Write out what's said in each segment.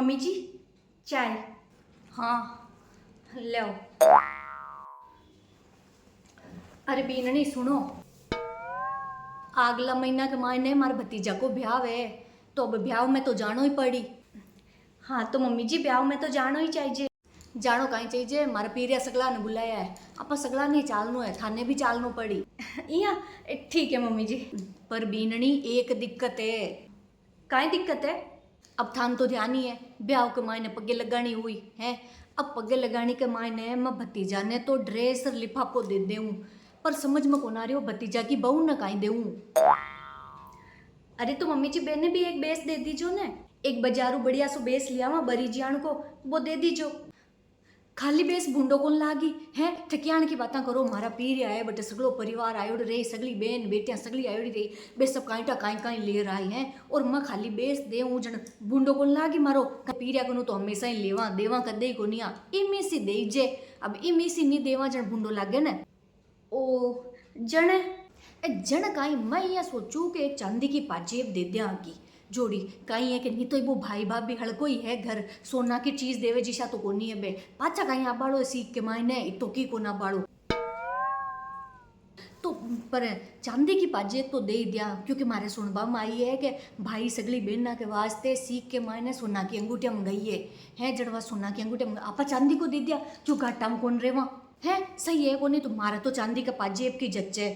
Mummy जी चाय। हाँ लो। अरे बीननी सुनो, अगला महीना के मायने मारे भतीजा को ब्याह है, तो अब ब्याह में तो जानो ही पड़ी। हाँ तो मम्मी जी ब्याह में तो जानो ही चाहिए। जानो कहीं चाहिए, मारा पीरिया सगला ने बुलाया है, आप सगला नहीं चालनो है, थाने भी चालनो पड़ी। इया ठीक है मम्मी जी। पर बीननी एक दिक्कत है। काई दिक्कत है? अब थान तो ध्यान ही है, ब्याह के मायने पगे लगानी हुई है। अब पगे लगाने के मायने मैं भतीजा ने तो ड्रेस और लिफाफो दे देऊं, पर समझ में कौन आ रही हो भतीजा की बहू न काई देऊं। अरे तो मम्मी जी बहने भी एक बेस दे दीजो ने, एक बाजारू बढ़िया सो बेस लिया वहां बरी जियान को, वो दे दीजो। खाली बेस भूडो कौन लागी है, ठकियाण की बातें करो। मारा पीर आए बटे सगलो परिवार आयोड़ रही, सगली बेन बेटियां सगली आयोड़ी रही, बे सब काईटा काई काई ले रही है, और मैं खाली बेस दे जन भूडो कौन लागी मारो। पीरिया कनु तो हमेशा ही लेवा देवा कर दे कोनिया, इमी सी दे जे। अब इमी सी नहीं देवा जन भूडो लागे ने। ओ जन जन काई मैं यहाँ सोचू कि एक चांदी की पाजेब दे दिया की जोड़ी, कहीं है कि नहीं तो वो भाई भाभी हड़को ही है घर, सोना की चीज देवे जिशा तो कोनी है बे, पाचा कहीं आप बाड़ो सीख के मायने तो की को ना बाड़ो। तो पर चांदी की पाजेब तो दे ही दिया, क्योंकि मारे सुनबा में आई है कि भाई सगली बहना के वास्ते सीख के मायने सोना की अंगूठियां मंगाई है जड़वा सोना की अंगूठियां मंगा, आपा चांदी को दे दिया, जो घाटा में कौन रेवा है। सही है कोनी तो मारा तो चांदी का पाजेब की जच्चे,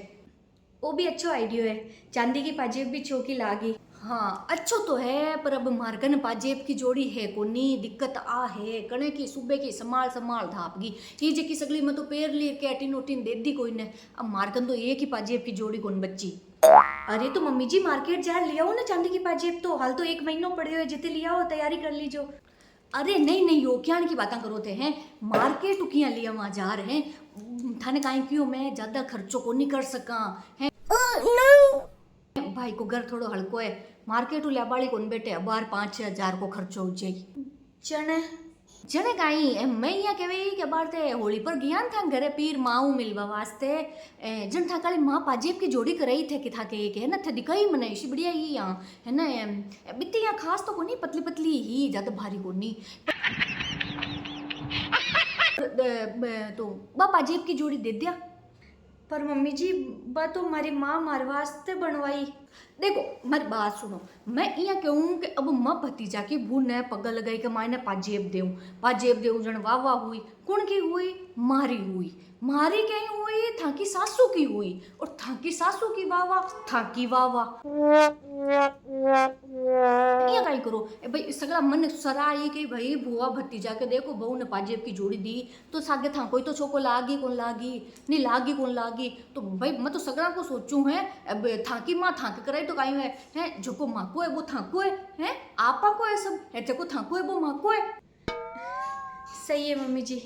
वो भी अच्छो आइडियो है, चांदी की पाजेब भी चौकी लागी। हाँ अच्छो तो है, पर अब मारकन पाजेब की जोड़ी है कोनी, दिक्कत आ है कणे की सुबह की संभाल संभाल धापगी ये जे की सगली में तो पैर ले के एटीन उटीन दे दी कोई ने, अब मारकन तो एक ही पाजेब की जोड़ी कौन बच्ची। अरे तो मम्मी जी मार्केट जा लिया हो ना चांदी की पाजेब, तो हाल तो एक महीनो पड़े हुए जितने लिया हो तैयारी कर लीजो। अरे नहीं नहीं यो क्या की बातें करो थे हैं, मार्केट उकिया लिया वहां जा रहे हैं, थाने काई क्यों मैं ज्यादा खर्चो को नहीं कर सका है। भाई को घर थोड़ो हल्को है, मार्केट लिया बाड़ी कौन बेटे, बार 5-6 हजार को खर्चो हो जाए। जने जने काई मैं यहाँ कहवे के बार ते होली पर ज्ञान था घरे पीर माऊ मिलवा वास्ते, जन था काली माँ पाजेब की जोड़ी कराई थे कि था के है ना थे दिखाई मने इसी बढ़िया ही यहाँ है ना, बित्ती यहाँ खास तो कोनी, पतली पतली ही ज्यादा भारी कोनी। तो बा पाजेब की जोड़ी दे दिया। पर मम्मी जी बा तो हमारी माँ मारे वास्ते बनवाई। देखो मेरी बात सुनो, मैं यहाँ कहूँ कि अब माँ भतीजा की बून ने पग लगाई के मायने पाजेब देऊ जन वाह वाह हुई, कौन की हुई, मारी हुई, मारी कहीं हुई थाकी सासू की हुई, और थाकी सासू की वाह वाह थाकी वाह वाह। ये कहीं करो भाई सगला मन सराय कि भाई बुआ भतीजा के देखो बहू ने पाजेब की जोड़ी दी, तो सागे था कोई तो छोको लागी कौन लागी, नहीं लागी कौन लागी, तो भाई मैं तो सगला को सोचूं है अब थाकी माँ थाक कराई तो कहीं है जो माँ को है वो थाको है आपा को है सब है जो थाको है वो माँ को है। सही है मम्मी जी,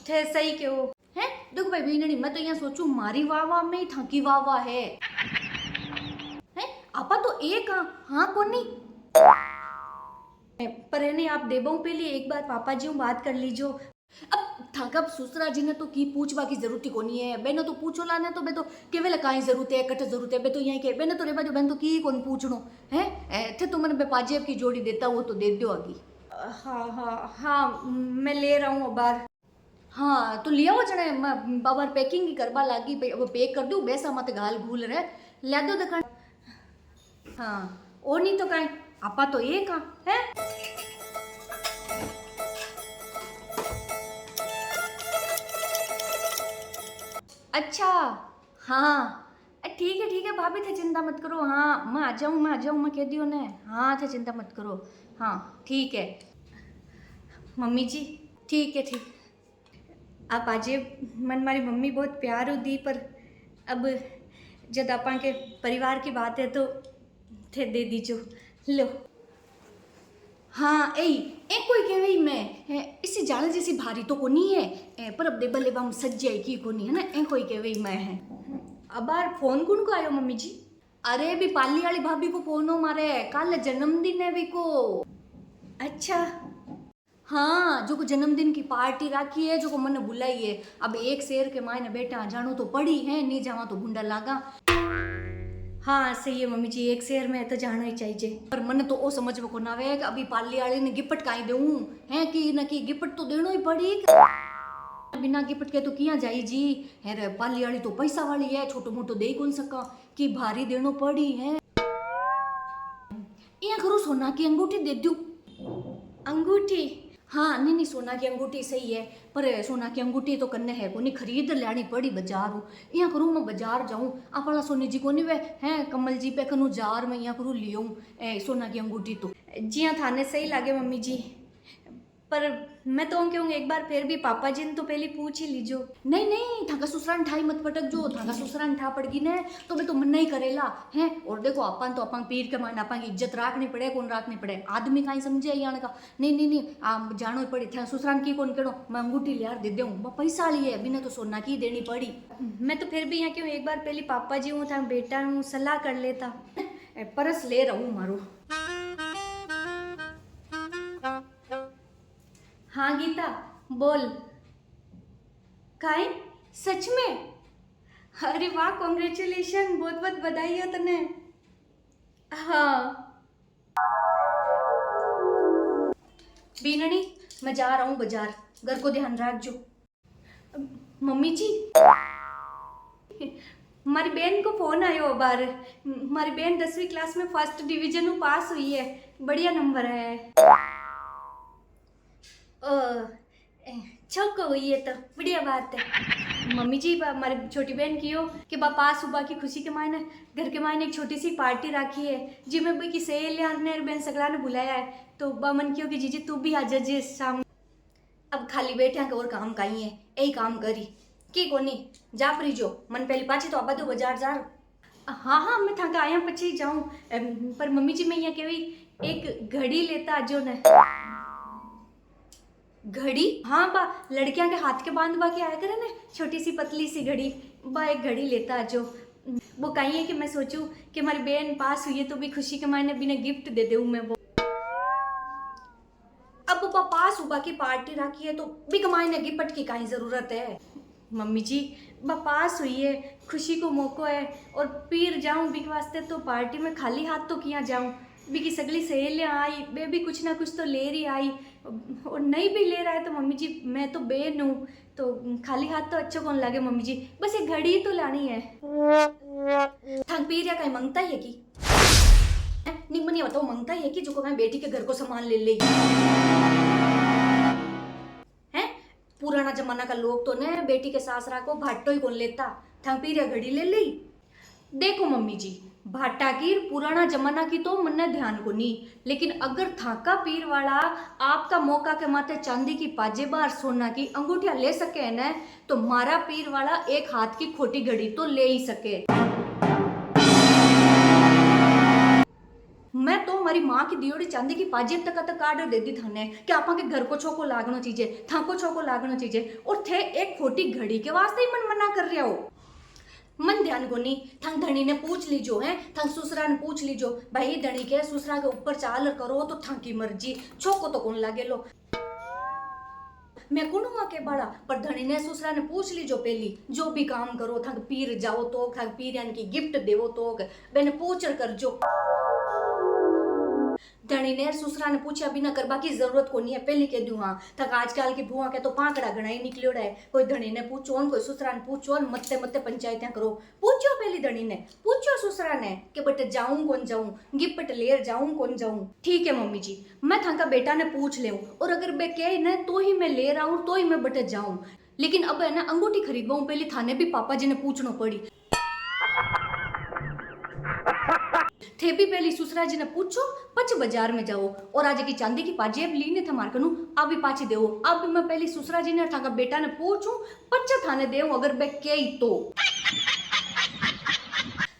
थे सही के हो है। देखो भाई बीननी मैं तो यहाँ सोचूं मारी वाह वाह में ही थाकी वाह वाह है आपा तो एक हाँ कौन नहीं। पर है नहीं आप देबो पे लिए एक बार पापा जी बात कर लीजो। अब थाका ससुरा जी ने तो की पूछवा की जरूरत ही कोनी है, बेनो तो पूछो लाने तो बे तो केवल काई जरूरत है कट जरूरत है, बे तो यही के बेने तो रे बाजू बेन तो की कौन पूछनो है, थे तो मैंने पाजेब की जोड़ी देता वो तो दे दो आगी। हाँ हाँ हाँ मैं ले रहा हूँ बार। हाँ तो लिया वो जने बाबर पैकिंग ही करवा लागी, वो पैक कर दूँ बेसा मत गाल घूल रहे ला दो दखन। हाँ और नहीं तो कहीं आपा तो एक है। अच्छा हाँ ठीक है भाभी थे चिंता मत करो, हाँ मैं आ जाऊँ मैं कह दियो ने, हाँ थे चिंता मत करो, हाँ ठीक है मम्मी जी ठीक है ठीक। आप आजे मन मारी मम्मी बहुत प्यार दी, पर अब जब आपा के परिवार की बात है तो थे दे दीजो लो। हाँ ए कोई कहे मैं इसी जाल जैसी भारी तो कोनी है, पर अब देबल लेवा हम सज जाए की कोनी है ना, ए कोई कहे मैं है। अब बार फोन कौन को आयो मम्मी जी? अरे भी पाली वाली भाभी को फोन हो मारे, कल जन्मदिन है भी को। अच्छा हाँ जो को जन्मदिन की पार्टी राखी है, जो को मैंने बुलाई है, अब एक शेर के मायने बेटा जानो तो पड़ी है, नहीं जावा तो भूंडा लागा। हाँ सही है मम्मी जी, एक शहर में तो जाना ही चाहिए। पर मन तो ओ समझ में को ना आवे कि अभी पाली वाले ने गिफ्ट काई देऊं है कि न कि गिफ्ट तो देनो ही पड़ी। बिना गिफ्ट के तो किया जाई जी। है रे पाली वाली तो पैसा वाली है, छोटो मोटो दे कौन सका कि भारी देनो पड़ी है। ये करो सोना की अंगूठी दे दूं। अंगूठी हाँ नहीं नहीं, सोना की अंगूठी सही है, पर सोना की अंगूठी तो कन्ने है को नहीं, खरीद लानी पड़ी बाजार। यहाँ करूँ मैं बाजार जाऊँ अपना सोनी जी को नहीं वे हैं कमल जी पे कनु जार मैं यहाँ करूँ लियो सोना की अंगूठी तो। जी हाँ थाने सही लागे मम्मी जी, पर मैं तो कहूँगी एक बार फिर भी पापा जी ने तो पहले पूछ ही लीजो। नहीं नहीं थाका ससुरान ठाई मत पटक जो, थाका ससुरान ठा पड़गी ने तो मैं तो मन नहीं करेला है। और देखो अपन तो अपन पीर के मान अपन की इज्जत रखनी पड़े, कौन रखनी पड़े, आदमी कहीं समझे यहाँ का। नहीं नहीं नहीं आप जानो ही पड़ी था ससुरान की कौन कहो मैं अंगूठी लियार दे दूँ, मैं पैसा वाली है बिना तो सोना की देनी पड़ी। मैं तो फिर भी यहाँ क्यों एक बार पहले पापा जी हूँ था बेटा हूँ सलाह कर लेता। परस ले रहूँ मारो। हाँ गीता बोल। काई सच में? अरे वाह कॉन्ग्रेचुलेशन, बहुत बहुत बधाई हो तने। हाँ बीननी मैं जा रहा हूँ बाजार, घर को ध्यान रखजो। मम्मी जी हमारी बहन को फोन आयो बार, हमारी बहन 10वीं क्लास में फर्स्ट डिवीजन में पास हुई है, बढ़िया नंबर है। छक्का हुई है तो बढ़िया बात है। मम्मी जी हमारी छोटी बहन की हो कि बापा सुबह की खुशी के मायने घर के मायने एक छोटी सी पार्टी रखी है जिसमें भाई की सहेलियां ने बहन सगला ने बुलाया है, तो बा मन की कि जीजी तू भी आ जा जी शाम। अब खाली बैठे हैं और काम काई है यही काम करी की कोनी जा परी जो मन पहली पाची तो अब दो बाजार जा। हाँ हाँ मैं थका आया पछी जाऊं, पर मम्मी जी मैं यहाँ कही एक घड़ी लेता जो ने। घड़ी हाँ बा लड़कियां के हाथ के बांध के आया करे ना छोटी सी पतली सी घड़ी, बा एक घड़ी लेता जो। वो कही है कि मैं सोचूं कि हमारी बहन पास हुई है तो भी खुशी के मायने बिना गिफ्ट दे दूं मैं वो। अब वो पास हुआ की पार्टी रखी है तो भी कमाई ने गिफ्ट की कहीं जरूरत है। मम्मी जी बा पास हुई है खुशी को मौको है और पीर जाऊं बिक वास्ते तो पार्टी में खाली हाथ तो किया जाऊं, बिकी सगली सहेलियाँ आई बे भी कुछ ना कुछ तो ले रही आई, और नहीं भी ले रहा है तो मम्मी जी मैं तो बहन हूँ तो खाली हाथ तो अच्छा कौन लगे मम्मी जी, बस एक घड़ी ही तो लानी है। थंग पीर या कहीं मंगता ही है कि नहीं मनी बताओ मंगता ही है कि जो को कहीं बेटी के घर को सामान ले ले है। पुराना जमाना का लोग तो न बेटी के सासरा को भाटो ही कौन लेता, थंग पीर या घड़ी ले ली। देखो मम्मी जी भाटा की पुराना जमाना की तो मन्ने ध्यान को नहीं, लेकिन अगर थाका पीर वाला आपका मौका के माथे चांदी की पाजेबार सोना की अंगूठिया ले सके है ना, तो मारा पीर वाला एक हाथ की खोटी घड़ी तो ले ही सके। मैं तो हमारी माँ की दियोड़ी चांदी की पाजेब तक आर्डर दे दी थाने कि आपा के घर को छोको लागना चाहिए, थाको छोको लागना चाहिए, और थे एक खोटी घड़ी के वास्ते ही मन मना कर रहे हो। मन ध्यान को नहीं थंग धनी ने पूछ लीजो है, थंग सुसरा ने पूछ लीजो भाई धनी के सुसरा के ऊपर चाल करो तो थंग की मर्जी, छोको तो कौन लागे लो मैं कौन हुआ के बड़ा, पर धनी ने सुसरा ने पूछ लीजो पहली जो भी काम करो थंग पीर जाओ तो थंग पीर यानी कि गिफ्ट देवो तो मैंने पूछ कर जो। धनी ने सुसरा ने पूछा बिना करबा की जरूरत को नहीं है पहले कह दूं। हाँ तक आजकल की भुआ के तो पाकड़ा घना ही निकलियोड़ा है, कोई धनी ने पूछो कोई सुसरा ने पूछो मत्ते मत्ते पंचायतें करो, पूछो पहली धनी ने पूछो सुसरा ने कि बटे जाऊं कौन जाऊं गिफ्ट लेर जाऊं कौन जाऊं। ठीक है मम्मी जी मैं थाका बेटा ने पूछ ले और अगर बे कहे न तो ही मैं ले रहा हूं तो ही मैं बटे जाऊं, लेकिन अब है ना अंगूठी खरीदवाऊं पहले थाने भी पापा जी ने पूछना पड़ी थे भी पहली सुसरा जी ने पूछो पच बाजार में जाओ और आज की चांदी की पाजेब लीने थे मार कनू अब भी पाछी देवो। अब भी मैं पहली सुसरा जी ने थाका बेटा ने पूछूं पच्चा थाने देव अगर बे के तो।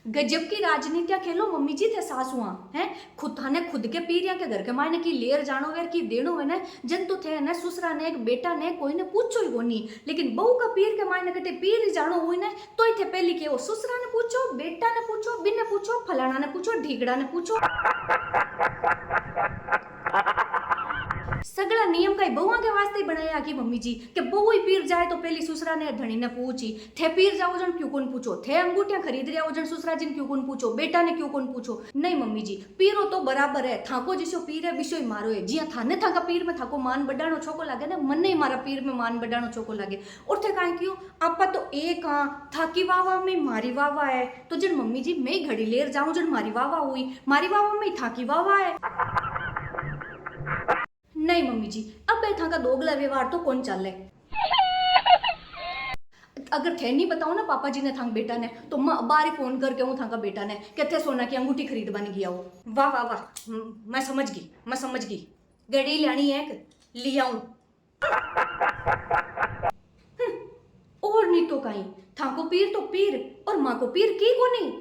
गजब की राजनीतियां खेलो मम्मी जी थे सासुआ हैं, खुद थाने खुद के पीरिया के घर के मायने की लेर जानो वेर की देनो है ना जन तो थे ना सुसरा ने एक बेटा ने कोई ने पूछो ही कोनी, लेकिन बहू का पीर के मायने कटे पीर ही जानो हुई ना तो ही थे पहली के वो सुसरा ने पूछो बेटा ने पूछो बिन ने पूछो फलाना ने पूछो ढीगड़ा ने पूछो। सगला नियम का बहुआ के वास्ते ही बनाया कि मम्मी जी कि बहू ही पीर जाए तो पहली ससुरा ने धनी ने पूछी थे पीर जाओ जन क्यों कौन पूछो थे अंगूठियां खरीद रहे हो जन ससुरा जी ने क्यों कौन पूछो बेटा ने क्यों कौन पूछो। नहीं मम्मी जी पीरो तो बराबर है थाको जिसो पीर है विषय मारो है जिया थाने थाका पीर में थाको मान बढ़ानो छोको लागे ना मन नहीं मारा पीर में मान बढ़ानो छोको लागे और थे काई क्यों आपा तो एक थाकी वावा में मारी वावा है तो जन मम्मी जी मैं घड़ी लेर जाऊं जन मारी वावा हुई मारी वावा में थाकी वावा है। नहीं मम्मी जी अब बैठा का दोगला व्यवहार तो कौन चल है। अगर थे नहीं बताओ ना पापा जी ने थांग बेटा ने तो बारी फोन करके हूँ थांका बेटा ने कहते सोना की अंगूठी खरीद बन गया हो। वाह वाह वाह मैं समझ गई गड़ी लानी है लिया हूं और नहीं तो कहीं थाको पीर तो पीर और माँ को पीर की को नहीं।